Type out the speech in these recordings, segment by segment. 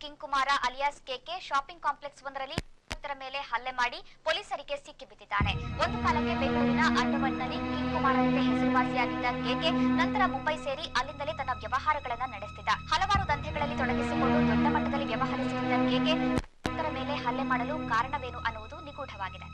King Kumara alias KK shopping complex ಒಂದರಲ್ಲಿ ಮೇಲೆ ಹಲ್ಲೆ ಮಾಡಿ ಪೊಲೀಸರಿಗೆ ಸಿಕ್ಕಿಬಿದ್ದಿದ್ದಾನೆ. ಒಂದು ಕಾಲಕ್ಕೆ ಬೆಂಗಳೂರಿನ ಅಂಡರ್ವರ್ಲ್ಡ್ನಲ್ಲಿ ಕಿಂಗ್ ಕುಮಾರ್ ಅಂತೆ ಹೆಸರುವಾಸಿಯಾಗಿದ್ದ ಕೆಕೆ ನಂತರ ಮುಂಬೈ ಸೇರಿ ಅಲ್ಲಿಂದಲೇ ತನ್ನ ವ್ಯವಹಾರಗಳನ್ನು ನಡೆಸುತ್ತಿದ್ದ. ಹಲವಾರು ದಂಧೆಗಳಲ್ಲಿ ತೊಡಗಿಸಿಕೊಂಡು ದೊಡ್ಡ ಮಟ್ಟದಲ್ಲಿ ವ್ಯವಹರಿಸುತ್ತಿದ್ದ ಕೆಕೆ ಭಕ್ತರ ಮೇಲೆ ಹಲ್ಲೆ ಮಾಡಲು ಕಾರಣವೇನು ಅನ್ನುವುದು ನಿಗೂಢವಾಗಿದೆ.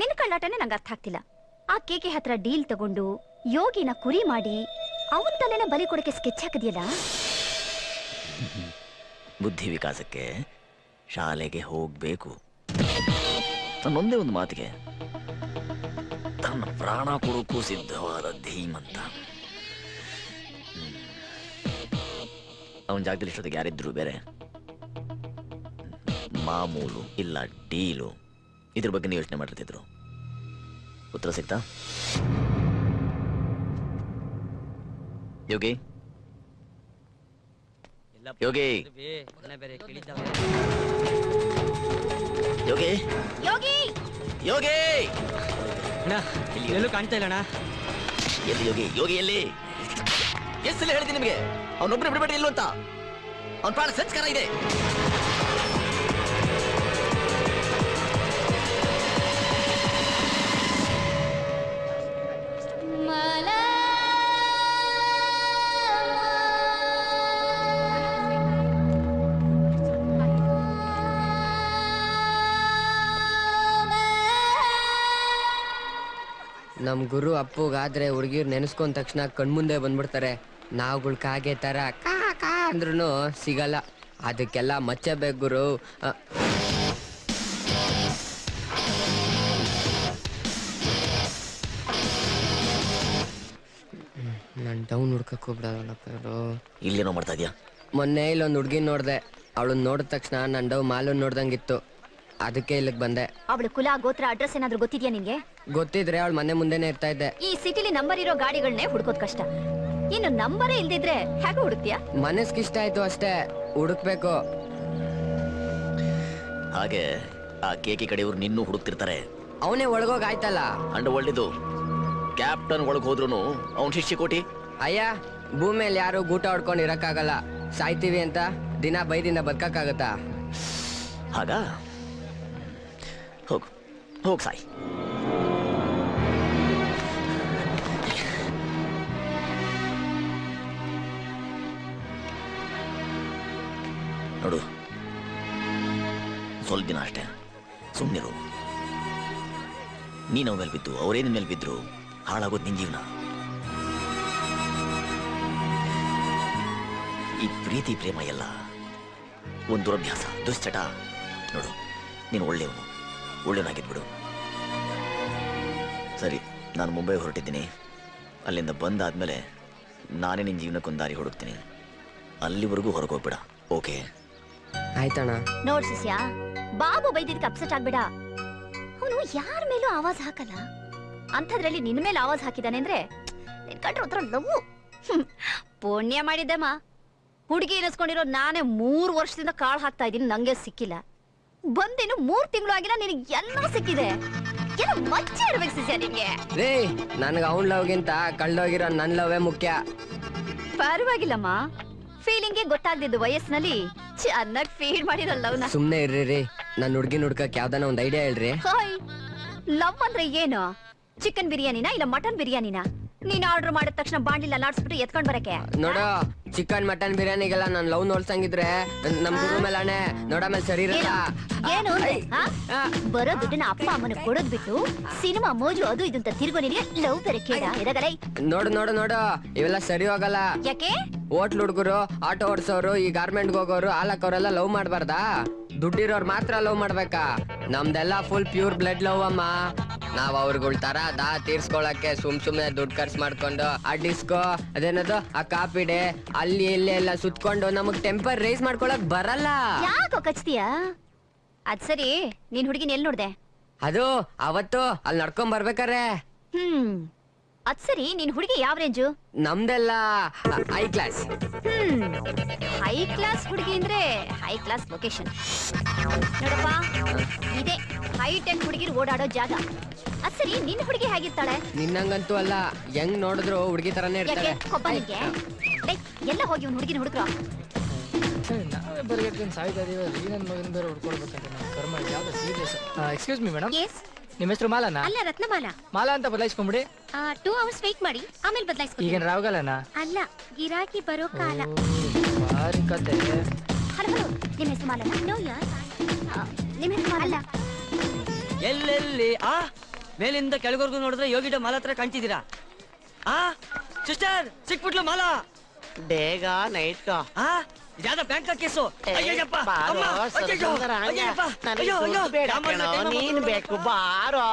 ನಿನ್ನ ಕಳ್ಳಾಟನೇ ನಂಗೆ ಅರ್ಥ ಆಗ್ತಿಲ್ಲ. ಆ ಕೆಕೆ ಹತ್ರ ಡೀಲ್ ತಗೊಂಡು ಯೋಗಿನ ಕುರಿ ಮಾಡಿ ಅವನ ತಲೆನ ಬಲಿ ಕೊಡಕ್ಕೆ ಸ್ಕೆಚ್ ಹಾಕಿದ್ಯಲ್ಲ. ಬುದ್ಧಿ ವಿಕಾಸಕ್ಕೆ ಶಾಲೆಗೆ ಹೋಗ್ಬೇಕು. ನನ್ನೊಂದೇ ಒಂದು ಮಾತಿಗೆ ತನ್ನ ಪ್ರಾಣ ಕೊಡೋಕ್ಕೂ ಸಿದ್ಧವಾದ ಧೀಮಂತ. ಅವನ ಜಾಗದಲ್ಲಿ ಇಷ್ಟೊತ್ತಿಗೆ ಯಾರಿದ್ರು ಬೇರೆ ಮಾಮೂಲು ಇಲ್ಲ ಡೀಲು ಇದ್ರ ಬಗ್ಗೆ ನೀವು ಯೋಚನೆ ಮಾಡಿರ್ತಿದ್ರು. ಉತ್ತರ ಸಿಗ್ತಾ? ಯೋಗಿ ಯೋಗಿ ಯೋಗಿ ಯೋಗಿ ಯೋಗಿ ಎಲ್ಲೂ ಕಾಣ್ತಾ ಇಲ್ಲ ಅಣ್ಣ. ಎಲ್ಲಿ ಯೋಗಿ? ಯೋಗಿ ಎಲ್ಲಿ? ಎಷ್ಟೆಲ್ಲ ಹೇಳಿದ್ದೀನಿ ನಿಮಗೆ, ಅವನೊಬ್ಬರು ಬಿಡಬೇಡಿ ಇಲ್ಲು ಅಂತ. ಅವನ ಪ್ರಾಣ ಸಂಸ್ಕಾರ ಇದೆ. ನಮ್ ಗುರು ಅಪ್ಪುಗಾದ್ರೆ ಹುಡುಗಿರ್ ನೆನೆಸ್ಕೊಂಡ ತಕ್ಷಣ ಕಣ್ಮುಂದೆ ಬಂದ್ಬಿಡ್ತಾರೆ. ನಾವುಗಳು ಕಾಗೆ ತರ ಕಾ ಕಾ ಅಂದ್ರೂ ಸಿಗಲ್ಲ. ಅದಕ್ಕೆಲ್ಲ ಮಚ್ಚ ಬೇಕು ಗುರು. ನಾನು ಡೌನ್ ಹುಡ್ಕಕ್ ಹೋಗ್ಬಿಡೋದು. ಇಲ್ಲೇನೋ ಮಾಡ್ತಾ ಇದೀಯಾ? ಮೊನ್ನೆ ಇಲ್ಲೊಂದು ಹುಡ್ಗಿನ್ ನೋಡ್ದೆ. ಅವಳನ್ನ ನೋಡಿದ ತಕ್ಷಣ ನನ್ನ ಡವ್ ಮಾಲು ನೋಡ್ದಂಗಿತ್ತು. ಅದಕ್ಕೆ ಇಲ್ಲಿಗೆ ಬಂದೆ. ಅವಳು ಕುಲ ಗೋತ್ರ ಅಡ್ರೆಸ್ ಏನಾದ್ರೂ ಗೊತ್ತಿದ್ಯಾ ನಿನ್ಗೆ? ಗೊತ್ತಿದ್ರೆ ಅವಳ ಮನೆ ಮುಂದೆನೆ ಇರ್ತಾ ಇದ್ದೆ. ಈ ಸಿಟಿಲಿ ನಂಬರ್ ಇರೋ ಗಾಡಿಗಳನ್ನೇ ಹುಡುಕೋದ್ ಕಷ್ಟ. ಇನ್ನು ನಂಬರೇ ಇಲ್ದಿದ್ರೆ ಹೇಗೆ ಹುಡುಕ್ತಿಯಾ? ಮನಸ್ಗೆ ಇಷ್ಟ ಆಯ್ತು ಅಷ್ಟೇ, ಹುಡುಕ್ಬೇಕು. ಹಾಗೆ ಆ ಕೇಕಿ ಕಡೆಯವ್ರು ನಿನ್ನೂ ಹುಡುಕ್ತಿರ್ತಾರೆ. ಅವನೇ ಒಳಗೋಗ್ ಆಯ್ತಲ್ಲ. ಅಂಡ್ ಒಳ್ಳೆದು ಕ್ಯಾಪ್ಟನ್ ಒಳಗ್ ಹೋದ್ರು ಅವನ್ ಶಿಷ್ಯ ಕೋಟಿ. ಅಯ್ಯ, ಭೂಮಿಯಲ್ಲಿ ಯಾರು ಗೂಟ ಹೊಡ್ಕೊಂಡು ಇರಕ್ಕಾಗಲ್ಲ. ಸಾಯ್ತೀವಿ ಅಂತ ದಿನ ಬೈದಿಂದ ಬದುಕಕ್ಕಾಗತ್ತಾ? ಹಾಗ ಹೋಗು, ಹೋಗ್ ಸಾಯ್. ನೋಡು, ಸ್ವಲ್ಪ ದಿನ ಅಷ್ಟೇ, ಸುಮ್ಮನಿರು. ನೀನು ಅವ್ರ ಮೇಲೆ ಬಿದ್ದು ಅವರೇ ನಿನ್ ಮೇಲೆ ಬಿದ್ರು ಹಾಳಾಗೋದು ನಿನ್ ಜೀವನ. ಈ ಪ್ರೀತಿ ಪ್ರೇಮ ಎಲ್ಲ ಒಂದು ದುರಭ್ಯಾಸ, ದುಶ್ಚಟ. ನೋಡು, ನೀನು ಒಳ್ಳೆಯವನಾಗಿದ್ಬಿಡು. ಸರಿ, ನಾನು ಮುಂಬೈ ಹೊರಟಿದ್ದೀನಿ. ಅಲ್ಲಿಂದ ಬಂದಾದ್ಮೇಲೆ ನಾನೇ ನಿನ್ನ ಜೀವನಕ್ಕೊಂದು ದಾರಿ ಹುಡುಕ್ತೀನಿ. ಅಲ್ಲಿವರೆಗೂ ಹೊರಗೆ ಹೋಗ್ಬೇಡ, ಓಕೆ? ಆಯ್ತಣ್ಣ. ನೋಡ್ ಶಿಷ್ಯ, ಬಾಬು ಬೈದಿದ್ದಕ್ಕೆ ಅಪ್ಸೆಟ್ ಆಗ್ಬೇಡ. ಅವನು ಯಾರ ಮೇಲೂ ಆವಾಜ್ ಹಾಕಲ್ಲ. ಅಂಥದ್ರಲ್ಲಿ ನಿನ್ ಮೇಲೆ ಆವಾಜ್ ಹಾಕಿದಾನೆ ಅಂದ್ರೆ ನಿನ್ ಕಂಡ್ರೆ ಒಂಥರ ಲವ್ವು. ಪುಣ್ಯ ಮಾಡಿದ್ದಮ್ಮ. ಹುಡುಗಿ ಎನಿಸ್ಕೊಂಡಿರೋ ನಾನೇ 3 ವರ್ಷದಿಂದ ಕಾಳು ಹಾಕ್ತಾ ಇದ್ದೀನಿ, ನಂಗೆ ಸಿಕ್ಕಿಲ್ಲ. ಬಂದಿನ್ನು 3 ತಿಂಗಳು ಆಗಿಲ್ಲ, ನಿನಗೆ ಎಲ್ಲ ಸಿಕ್ಕಿದೆ. ಎಲ್ಲ ಮಚ್ಚೆ ಇರ್ಬೇಕು ಶಿಷ್ಯ ನಿನ್ಗೆ. ರೇ, ನನ್ಗೆ ಅವನ್ ಲವ್ಗಿಂತ ಕಳ್ದೋಗಿರೋ ನನ್ ಲವ್ವೇ ಮುಖ್ಯ. ಪರವಾಗಿಲ್ಲಮ್ಮ, ಫೀಲಿಂಗ್ಗೆ ಗೊತ್ತಾಗ್ದಿದ್ದು ವಯಸ್ಸಿನಲ್ಲಿ ಚೆನ್ನಾಗಿ ಫೀಲ್ ಮಾಡಿರೋ ಲವ್ನ. ಸುಮ್ನೆ ಇರ್ರಿ ರೀ, ನನ್ನ ಹುಡ್ಗಿನ ಹುಡ್ಕಕ್ ಯಾವ್ದಾನ ಒಂದ್ ಐಡಿಯಾ ಹೇಳ್ರಿ. ಹಾಯ್, ಲವ್ ಅಂದ್ರೆ ಏನು? ಚಿಕನ್ ಬಿರಿಯಾನಿನಾ ಇಲ್ಲ ಮಟನ್ ಬಿರಿಯಾನಿನಾ? ನೀನ್ ಆರ್ಡರ್ ಮಾಡಿದ ತಕ್ಷಣ ಬಾಂಡ್ಲಿಲ್ಲ ಲಾಡ್ಸ್ಬಿಟ್ಟು ಎತ್ಕೊಂಡ್ ಬರಕ್ಕೆ. ನೋಡು, ಚಿಕನ್ ಮಟನ್ ಬಿರಿಯಾನಿಗೆಲ್ಲ ನಾನ್ ಲವ್ ನೋಡ್ಸಂಗಿದ್ರೆ ನಮ್ ಗುರು ಮೇಲಾನೆ ನೋಡ ಮೇಲೆ ಸರಿ ಇರಲ್ಲ. ಏನು ಬರೋ ದುಡ್ಡನ್ನ ಅಪ್ಪ ಅಮ್ಮನ ಕೊಡೋದ್ ಬಿಟ್ಟು ಸಿನಿಮಾ ಮೋಜು ಅದು ಇದು ಅಂತ ತಿರ್ಗೋ ನಿನಗೆ ಲವ್ ಬೇರೆ ಕೇಳ ಎದಗಲೈ. ನೋಡು ನೋಡು ನೋಡು, ಇವೆಲ್ಲ ಸರಿ ಹೋಗಲ್ಲ. ಯಾಕೆ? ಹೋಟ್ಲ್ ಹುಡುಗರು, ಆಟೋ ಓಡಿಸೋರು, ಈ ಗಾರ್ಮೆಂಟ್ ಹೋಗೋರು, ಹಾಲಕ್ಕವ್ರೆಲ್ಲ ಲವ್ ಮಾಡ್ಬಾರ್ದಾ? ದುಡ್ಡಿರೋರ್ ಮಾತ್ರ ಲವ್ ಮಾಡ್ಬೇಕಾ? ನಮ್ದೆಲ್ಲ ಫುಲ್ ಪ್ಯೂರ್ ಬ್ಲಡ್ ಲವ್ ಅಮ್ಮ. ನಾವ್ ಅವ್ರಗಳ ತರ ದಾ ತೀರ್ಸ್ಕೊಳಕ್ಕೆ ಸುಮ್ನೆ ದುಡ್ಡು ಖರ್ಚು ಮಾಡ್ಕೊಂಡು ಆ ಡಿಸ್ಕೋ ಅದೇನದು ಆ ಕಾಪಿ ಡೇ ಅಲ್ಲಿ ಇಲ್ಲಿ ಎಲ್ಲ ಸುತ್ಕೊಂಡು ನಮಗ್ ಟೆಂಪರ್ ರೈಸ್ ಮಾಡ್ಕೊಳಕ್ ಬರಲ್ಲ. ಯಾಕೋ ಕಚ್ತೀಯಾ? ಅದ್ ಸರಿ, ನೀನ್ ಹುಡುಗಿನ ಎಲ್ಲಿ ನೋಡ್ದೆ? ಅದು ಅವತ್ತು ಅಲ್ಲಿ ನಡ್ಕೊಂಡ್ ಬರ್ಬೇಕಾರೆ. ಅದ್ ಸರಿ, ನೀನ್ ಹುಡುಗಿ ಯಾವ ರೇಂಜು? ನಮ್ದೆಲ್ಲ ಹೈ ಕ್ಲಾಸ್. ಹೈ ಕ್ಲಾಸ್ ಹುಡುಗಿ ಅಂದ್ರೆ ಹೈ ಕ್ಲಾಸ್ ಲೊಕೇಶನ್ ನೋಡಪ್ಪ. ಇದೇ ಹೈ-ಟೆಕ್ ಹುಡುಗಿರು ಓಡಾಡೋ ಜಾಗ. ಅದ್ ಸರಿ, ನಿನ್ ಹುಡುಗಿ ಹೇಗಿರ್ತಾಳೆ? ನಿನ್ನಂಗಂತೂ ಅಲ್ಲ, ಹೆಂಗ್ ನೋಡಿದ್ರು ಹುಡುಗಿ ತರಾನೇ ಇರ್ತಾಳೆ. ಎಲ್ಲ ಹೋಗಿ ಒಂದ್ ಹುಡುಗಿನ ಹುಡುಕ್ರ. ನಾವೇ ಬರಗಟ್ಕೊಂಡು ಸಾಯ್ತಾ ಇದೀವಿ, ಈ ನನ್ನ ಮಗನ ಬೇರೆ ಹುಡ್ಕೊಳ್ಬೇಕಂತ ನಾವು ಕರ್ಮ ಯಾವ್ದು serious. Excuse me madam, yes. ನಿಮ್ಮ ಹೆಸರು ಮಾಲಾನಾ? ಅಲ್ಲ, ರತ್ನಮಾಲಾ. ಮಾಲಾ ಅಂತ ಬದಲಾಯಿಸ್ಕೊಂಬಿಡಿ. 2 hours ವೇಟ್ ಮಾಡಿ, ಆಮೇಲೆ ಬದಲಾಯಿಸ್ಕೊತೀನಿ. ಈಗೇನು ರಾವ್ಗಲನಾ? ಅಲ್ಲ, ಗಿರಾಕಿ ಬರೋ ಕಾಲ. ಭಾರಿ ಕತೆ. ಹಲೋ, ನಿಮ್ಮ ಹೆಸರು ಮಾಲಾ? ನೋ ಯಾರ್. ನಿಮ್ಮ ಹೆಸರು ಮಾಲಾ? ಎಲ್ಲೆಲ್ಲಿ ಮೇಲಿಂದ ಕೆಳಗವರೆಗೂ ನೋಡಿದ್ರೆ ಯೋಗಿಡ ಮಾಲಾ ಹತ್ರ ಕಾಣ್ತಿದ್ದೀರಾ? ಸಿಸ್ಟರ್ ಸಿಕ್ಬಿಟ್ಲು ಮಾಲಾ. ಬೇಗ ನೈಟ್ ಇದ್ಯಾವ್ದೋ ಬ್ಯಾಂಕ್ ಕೇಸು. ಅಯ್ಯಯ್ಯಪ್ಪ, ಅಮ್ಮ, ಅಯ್ಯಯ್ಯೋ, ಅಯ್ಯಯ್ಯಪ್ಪ, ಅಯ್ಯೋ, ಅಯ್ಯೋ, ನೀನ್ ಬೇಕು ಬಾರೋ.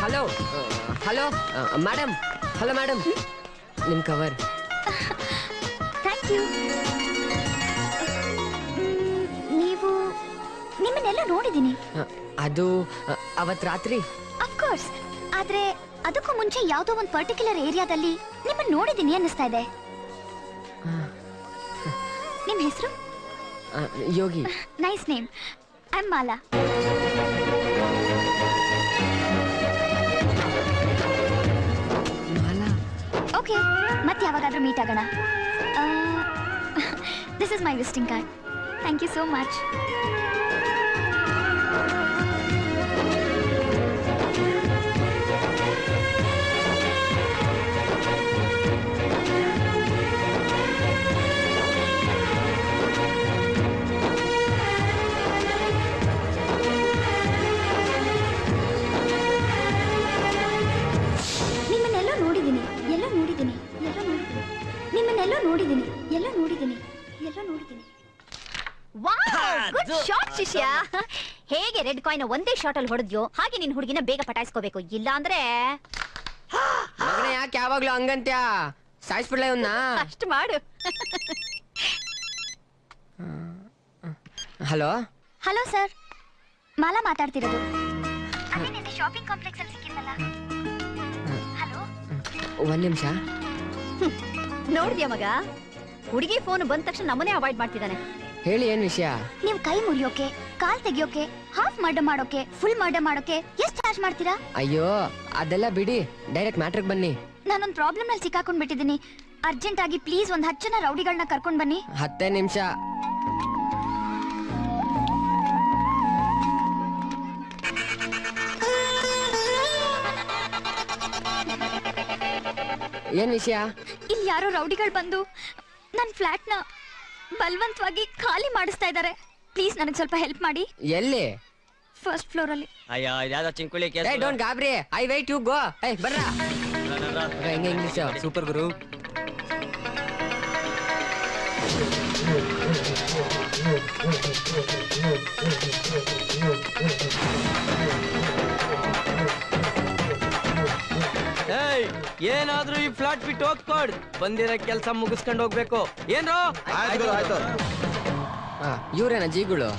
Hello hello madam, hello madam, ನಿಮ್ ಕವರ್. Thank you. ನಿಮ್ಮನ್ನೆಲ್ಲ ನೋಡಿದ್ದೀನಿ. ಅದು ಅವತ್ ರಾತ್ರಿ. ಅಫ್ಕೋರ್ಸ್, ಆದ್ರೆ ಅದಕ್ಕೂ ಮುಂಚೆ ಯಾವುದೋ ಒಂದು ಪರ್ಟಿಕ್ಯುಲರ್ ಏರಿಯಾದಲ್ಲಿ ನಿಮ್ಮನ್ನ ನೋಡಿದ್ದೀನಿ ಅನ್ನಿಸ್ತಾ ಇದೆ. ನಿಮ್ಮ ಹೆಸರು? Yogi. Nice name. I am Mala. Okay, ಮತ್ತೆ ಯಾವಾಗಾದ್ರೂ ಮೀಟ್ ಆಗೋಣ. This is my visiting card. Thank you so much. ಹೇಗೆ ರೆಡ್ ಕಾಯಿನ್ ಒಂದೇ ಶಾಟ್ ಅಲ್ಲಿ ಹೊಡೆದ್ಯೋ ಹಾಗೆ ನಿನ್ ಹುಡುಗಿನ ಬೇಗ ಪಟಾಯಿಸ್ಕೋಬೇಕು, ಇಲ್ಲ ಅಂದ್ರೆ ಯಾಕೆ ಯಾವಾಗ್ಲೂ ಹಂಗಂತ್ಯ? ಸಾಯಿಸ್ಬಿಡ್ಲ ಇವನ್ನ. ಅಷ್ಟು ಮಾಡು. ಹಲೋ ಹಲೋ ಸರ್, ಮಾಲಾ ಮಾತಾಡ್ತಿರೋದು. ಶಾಪಿಂಗ್ ಕಾಂಪ್ಲೆಕ್ಸ್ ಅಲ್ಲಿ ಸಿಕ್ಕಿದ್ನಲ್ಲ. ಹಲೋ, ಒಂದ್ ನಿಮಿಷ. ನೋಡ್ದ್ಯಾ ಮಗ, ಹುಡುಗಿ ಫೋನ್ ಬಂದ ತಕ್ಷಣ ನಮ್ಮನೆ ಅವಾಯ್ಡ್ ಮಾಡ್ತಿದ್ದಾನೆ. ಹೇಳಿ, ಏನ್ ವಿಷಯ? ನೀವು ಕೈ ಮುರಿಯೋಕೆ, ಕಾಲ್ ತೆಗಿಯೋಕೆ, ಹಾಫ್ ಮರ್ಡರ್ ಮಾಡೋಕೆ, ಫುಲ್ ಮರ್ಡರ್ ಮಾಡೋಕೆ ಎಷ್ಟು ಚಾರ್ಜ್ ಮಾಡ್ತೀರಾ? ಅಯ್ಯೋ ಅದೆಲ್ಲ ಬಿಡಿ, ಡೈರೆಕ್ಟ್ ಮ್ಯಾಟ್ರಿಗೆ ಬನ್ನಿ. ನಾನೊಂದು ಪ್ರಾಬ್ಲಮ್ ನಲ್ಲಿ ಸಿಕ್ಕಾಕೊಂಡ್ ಬಿಟ್ಟಿದ್ದೀನಿ. ಅರ್ಜೆಂಟ್ ಆಗಿ ಪ್ಲೀಸ್ ಒಂದ್ 10 ಜನ ರೌಡಿಗಳನ್ನ ಕರ್ಕೊಂಡ್ ಬನ್ನಿ. 10 ನಿಮಿಷ. ಏನ್ ವಿಷಯ? ಇಲ್ಲಿ ಯಾರೋ ರೌಡಿಗಳು ಬಂದು ನನ್ನ ಫ್ಲಾಟ್ ನ ಬಲವಂತವಾಗಿ ಖಾಲಿ ಮಾಡಿಸ್ತಾ ಇದ್ದಾರೆ. ಪ್ಲೀಸ್ ನನಗೆ ಸ್ವಲ್ಪ ಹೆಲ್ಪ್ ಮಾಡಿ. ಎಲ್ಲಿ? ಫಸ್ಟ್ ಫ್ಲೋರ್ ಅಲ್ಲಿ. ಅಯ್ಯೋ ಇದ್ಯಾವ್ದೋ ಚಿಂಕುಳಿ ಕೇಸ್. ಏ ಡೋಂಟ್ ಗಾಬ್ರಿ, ಐ ವೇಟ್ ಯು ಗೋ. ಏ ಬರ್ರಾ. ಹೆಂಗೆ ಇಂಗ್ಲಿಷ್? ಸೂಪರ್ ಗುರು. ಏನಾದ್ರೂ ಈ ಫ್ಲಾಟ್ ಬಿಟ್ಟು ಹೋಗ್ಕೊಡ್, ಬಂದಿರೋ ಕೆಲಸ ಮುಗಿಸ್ಕೊಂಡು ಹೋಗ್ಬೇಕು. ಏನ್ರೋ? ಆಯ್ತು. ಇವ್ರೇನ ಜೀಗಳು?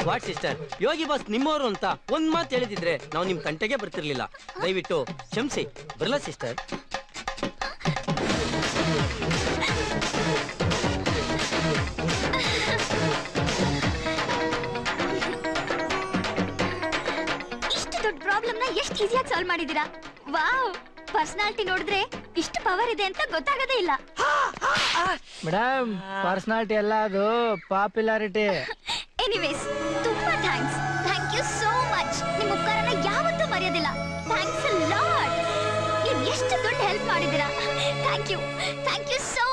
ವಾಟ್ ಸಿಸ್ಟರ್, ಯೋಗಿ ಬಾಸ್ ನಿಮ್ಮವರು ಅಂತ ಒಂದ್ ಮಾತು ಹೇಳಿದಿದ್ರೆ ನಾವು ನಿಮ್ ತಂಟೆಗೆ ಬರ್ತಿರ್ಲಿಲ್ಲ. ದಯವಿಟ್ಟು ಕ್ಷಮಿಸಿ. ಬರಲ್ಲ ಸಿಸ್ಟರ್? ಎಷ್ಟು ಈಸಿಯಾಗಿ ಸಾಲ್ವ್ ಮಾಡಿದೀರಾ. ವಾವ್, ಪರ್ಸನಾಲಿಟಿ ನೋಡಿದ್ರೆ ಇಷ್ಟು ಪವರ್ ಇದೆ ಅಂತ ಗೊತ್ತಾಗದೇ ಇಲ್ಲ. ಮೇಡಮ್, ಪರ್ಸನಾಲಿಟಿ ಅಲ್ಲ, ಅದು ಪಾಪ್ಯುಲಾರಿಟಿ. ಎನಿವೇಸ್, ತುಂಬಾ thanks. Thank you so much. ನಿಮ್ಮ ಉಪಕಾರನ ಯಾವತ್ತೂ ಮರೆಯೋದಿಲ್ಲ. Thanks a lot. ನೀವು ಎಷ್ಟು ದೊಡ್ಡ ಹೆಲ್ಪ್ ಮಾಡಿದ್ದೀರಾ. Thank you so